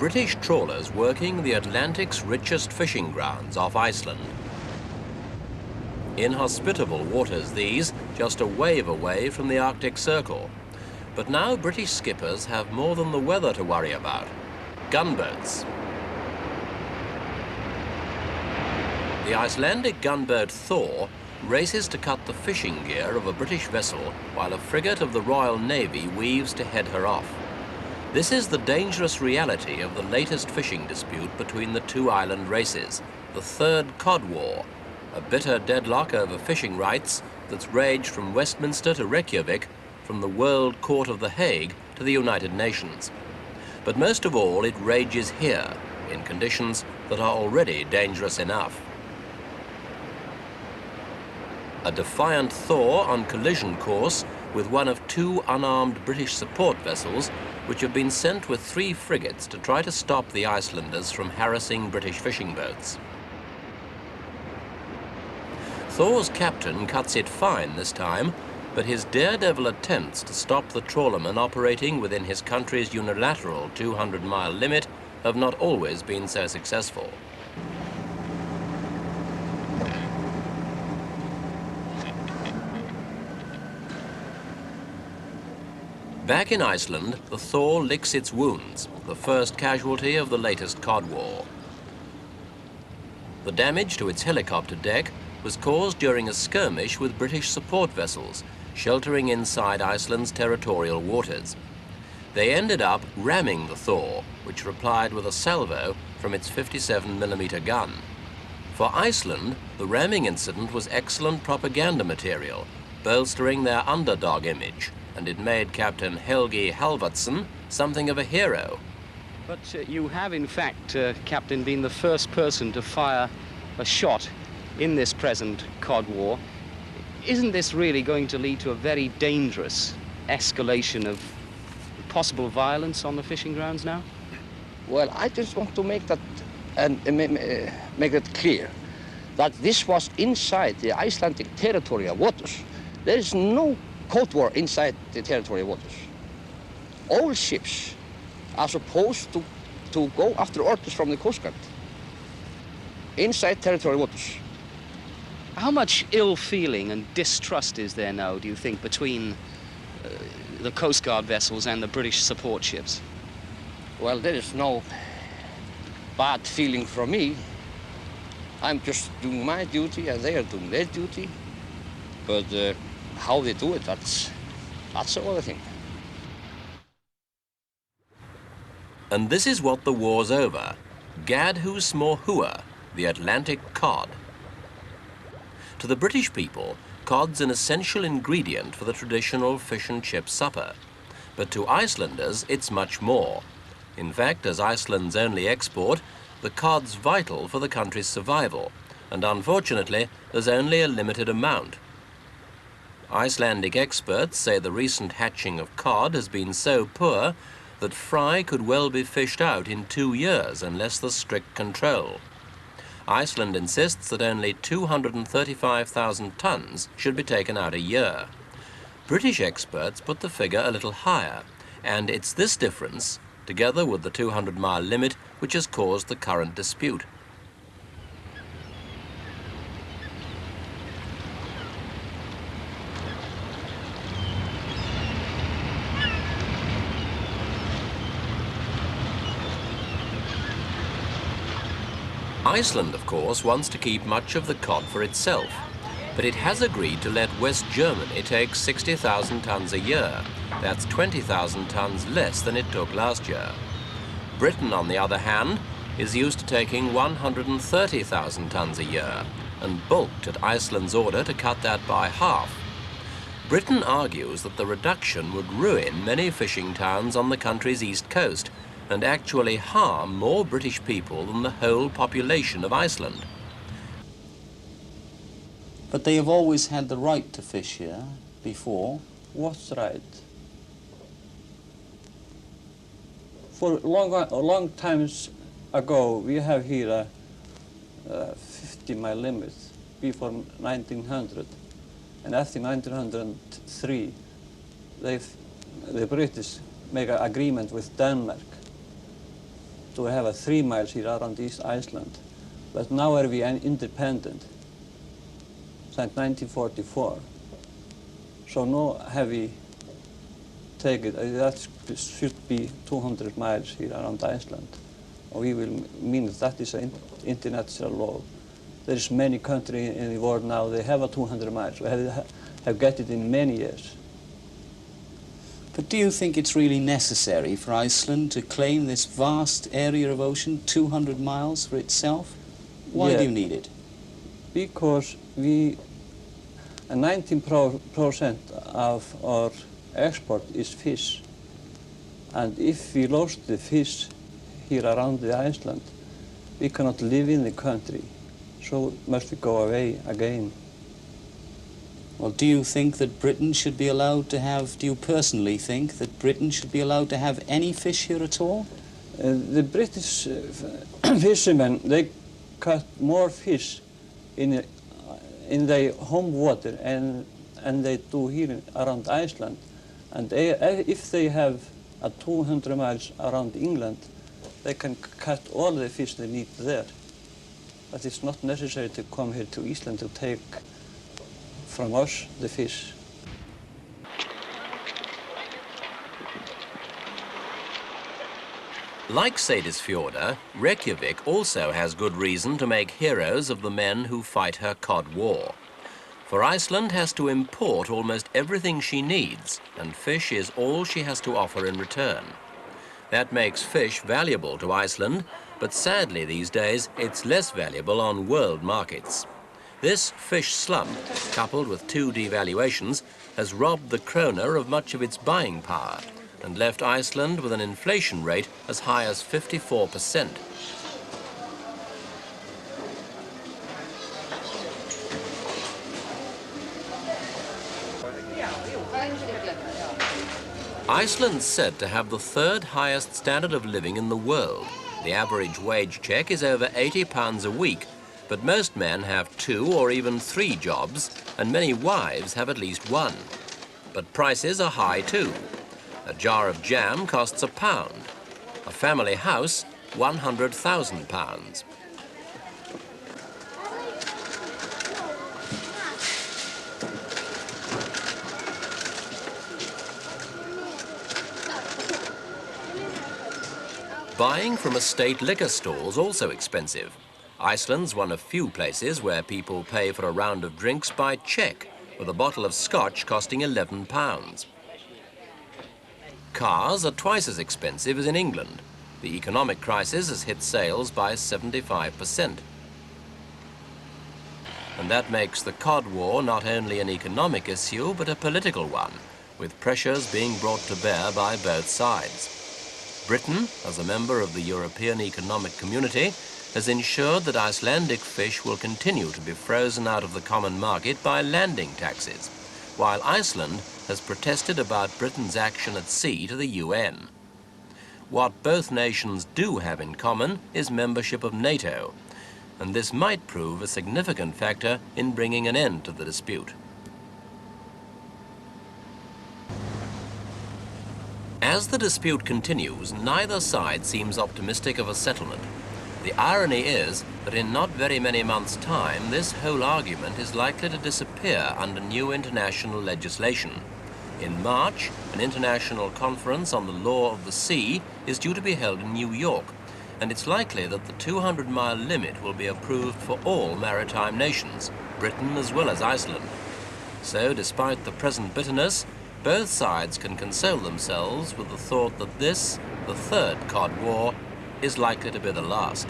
British trawlers working the Atlantic's richest fishing grounds off Iceland. Inhospitable waters these, just a wave away from the Arctic Circle. But now British skippers have more than the weather to worry about: gunboats. The Icelandic gunboat Thor races to cut the fishing gear of a British vessel while a frigate of the Royal Navy weaves to head her off. This is the dangerous reality of the latest fishing dispute between the two island races, the Third Cod War, a bitter deadlock over fishing rights that's raged from Westminster to Reykjavik, from the World Court of The Hague to the United Nations. But most of all, it rages here, in conditions that are already dangerous enough. A defiant Thor on collision course with one of two unarmed British support vessels which have been sent with 3 frigates to try to stop the Icelanders from harassing British fishing boats. Thor's captain cuts it fine this time, but his daredevil attempts to stop the trawlermen operating within his country's unilateral 200-mile limit have not always been so successful. Back in Iceland, the Thor licks its wounds, the first casualty of the latest Cod War. The damage to its helicopter deck was caused during a skirmish with British support vessels, sheltering inside Iceland's territorial waters. They ended up ramming the Thor, which replied with a salvo from its 57mm gun. For Iceland, the ramming incident was excellent propaganda material, bolstering their underdog image, and it made Captain Helgi Halvardsson something of a hero. But you have, in fact, Captain, been the first person to fire a shot in this present Cod War. Isn't this really going to lead to a very dangerous escalation of possible violence on the fishing grounds now? Well, I just want to make that and make it clear that this was inside the Icelandic territorial waters. There is no Cod War inside the territorial waters. All ships are supposed to go after orders from the Coast Guard inside territorial waters. How much ill feeling and distrust is there now, do you think, between the Coast Guard vessels and the British support ships? Well, there is no bad feeling from me. I'm just doing my duty and they are doing their duty. But how they do it, that's another thing. And this is what the war's over: Gadhus Morhua, the Atlantic cod. To the British people, cod's an essential ingredient for the traditional fish and chip supper. But to Icelanders, it's much more. In fact, as Iceland's only export, the cod's vital for the country's survival, and unfortunately, there's only a limited amount. Icelandic experts say the recent hatching of cod has been so poor that fry could well be fished out in 2 years unless there's strict control. Iceland insists that only 235,000 tons should be taken out a year. British experts put the figure a little higher, and it's this difference, together with the 200-mile limit, which has caused the current dispute. Iceland, of course, wants to keep much of the cod for itself, but it has agreed to let West Germany take 60,000 tons a year. That's 20,000 tons less than it took last year. Britain, on the other hand, is used to taking 130,000 tons a year and balked at Iceland's order to cut that by half. Britain argues that the reduction would ruin many fishing towns on the country's east coast and actually harm more British people than the whole population of Iceland. But they have always had the right to fish here before. What's right? For long times ago, we have here a 50-mile limit before 1900. And after 1903, the British make an agreement with Denmark. to have a 3 miles here around East Iceland. But now are we independent since 1944. So no heavy take it, that should be 200 miles here around Iceland. We will mean that is an international law. There is many countries in the world now, they have a 200 miles. We have got it in many years. But do you think it's really necessary for Iceland to claim this vast area of ocean, 200 miles for itself? Why do you need it? Because 19% of our export is fish. And if we lost the fish here around the Iceland, we cannot live in the country. So must we go away again. Well, do you think that Britain should be allowed to have, do you personally think that Britain should be allowed to have any fish here at all? The British fishermen, they caught more fish in their home water and they do here around Iceland. And if they have 200 miles around England, they can catch all the fish they need there. But it's not necessary to come here to Iceland to take from us the fish. Like Seyðisfjörður, Reykjavik also has good reason to make heroes of the men who fight her cod war. For Iceland has to import almost everything she needs, and fish is all she has to offer in return. That makes fish valuable to Iceland, but sadly these days it's less valuable on world markets. This fish slump, coupled with 2 devaluations, has robbed the krona of much of its buying power and left Iceland with an inflation rate as high as 54%. Iceland's said to have the 3rd highest standard of living in the world. The average wage check is over £80 a week, but most men have 2 or even 3 jobs, and many wives have at least 1. But prices are high too. A jar of jam costs £1. A family house, £100,000. Buying from estate liquor stores also expensive. Iceland's one of few places where people pay for a round of drinks by cheque, with a bottle of scotch costing £11. Cars are twice as expensive as in England. The economic crisis has hit sales by 75%. And that makes the cod war not only an economic issue, but a political one, with pressures being brought to bear by both sides. Britain, as a member of the European Economic Community, has ensured that Icelandic fish will continue to be frozen out of the common market by landing taxes, while Iceland has protested about Britain's action at sea to the UN. What both nations do have in common is membership of NATO, and this might prove a significant factor in bringing an end to the dispute. As the dispute continues, neither side seems optimistic of a settlement. The irony is that in not very many months' time, this whole argument is likely to disappear under new international legislation. In March, an international conference on the law of the sea is due to be held in New York, and it's likely that the 200-mile limit will be approved for all maritime nations, Britain as well as Iceland. So, despite the present bitterness, both sides can console themselves with the thought that this, the 3rd cod war, is likely to be the last.